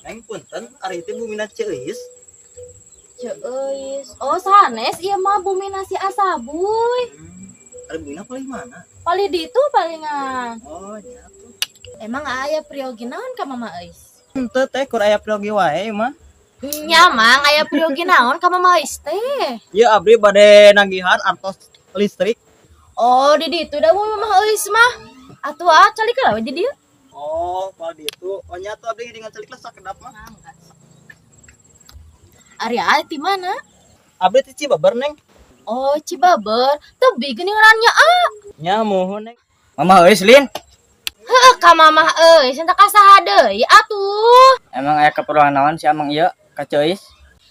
Neng punten ari teh bumina Ceis. Ceus. Oh, sanes ieu mah bumi nasi asabuy. Ari bumina paling mana? Paling ditu palingan. Oh, nya tuh. Emang aya priogi naon ka Mama Eus? Henteu teh kur aya priogi wae mah. Nya mang aya priogi naon ka Mama Eus teh? Ieu abdi bade nagihan artos listrik. Oh, di ditu da Mama Eus mah. Atuh calik lah di dieu. Oh, kalau ditu, oh nya tuh abdi dengan celik lah sakedap mah. Ari ti mana? Abdi teh Cibaber neng. Oh, Cibaber. Teu geuningannya Nya mohon neng. Mama Eus Lin. Heuh ka Mama Eus, enta ka saha deui atuh? Emang aya keperluan naon si Amang ieu ka Ceis?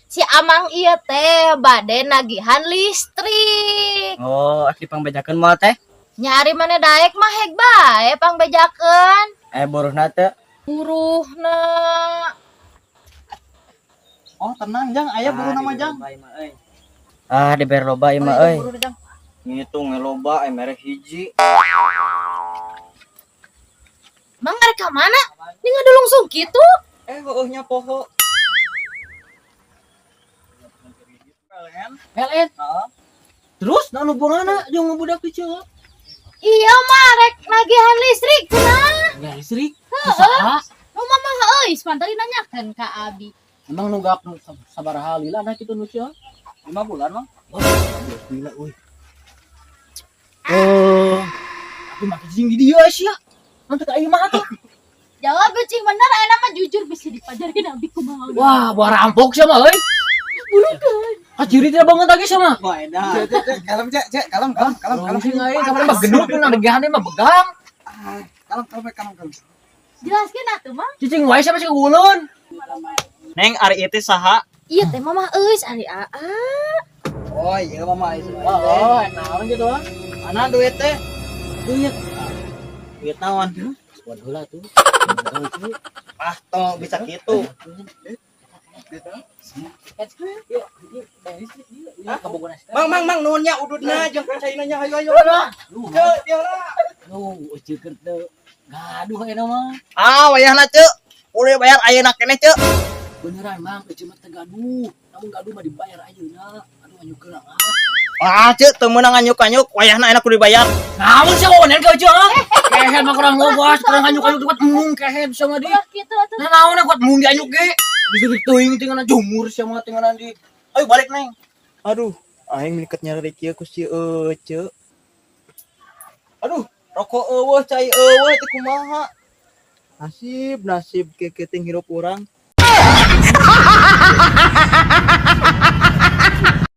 Si Amang ieu teh bade nagihan listrik. Oh, asli pangbejakeun moal teh. Nyari mana daek mah heg bae pangbejakeun. Buruhna teh. Buruhna. Oh, tenang jang, aya buruhna mah jang. Diber loba ieu mah euy. Ngitung loba mere hiji. Mang arek ka mana? Ini ngadulungsung kitu. Heueuhnya poho. Pelet. Terus na hubunganna jeung budak kecil? Iya mah rek nagihan listrik cenah. Ya listrik. Heeh. Nu Mama Eus pantari nanyakeun ka Abi. Emang nunggak sabaraha lila nah kitu nu sia? 5 bulan mah. Oh, lila euy. Aku make cing di dieu sia. Nanti ka ieu mah tuh. Jawab cing bener enak mah jujur bisa dipajarin Abi kumaha. Wah, buah rampok sama euy. Burukan. Kaciri tidak banget lagi sama. Wah, edan. Kalem, Cek. Kalem. Sing euy, kamari mah gendut nu nadegahan mah begang. Kalem. Jelaskeun atuh Mang. Cicing wae sama cing ulun. Neng ari ieu teh saha? Iya teh Mama Eus ari aa. Oh, iya mama ieu. Oh, naon gitu ah. Mana duit teh? Duit naon? Buat heula tuh. Ah, tong bisa kitu. Mang nuhunnya ududna jeung kacaina nya hayu. Teu diora. Nu uceukeur teu gaduh ayeuna mah. Ah, wayahna ceuk. Udah bayar ayeuna keneh ceuk. Beneran mang, eueuh mah teu gaduh. Namun gaduh mah dibayar ayeuna. Aduh anyukeun ah. Ah, ceuk teu meunang nganyuk-anyuk, wayahna enak kudu dibayar. Namun sih onen ka eueuh ah. Kehe mah kurang ngobos, kurang anyuk-anyuk kuat mung kehe bisa mah di. Kitu atuh. Nah naon kuat mung dianyuk ge. Bisa diteuing tinggalna jumur sia mah tinggalna di. Ayo balik neng. Aduh, aing miket nyari kieu ku si ceuk. Aduh, rokok eueuh, cai eueuh teh kumaha? Nasib keuting hirup urang.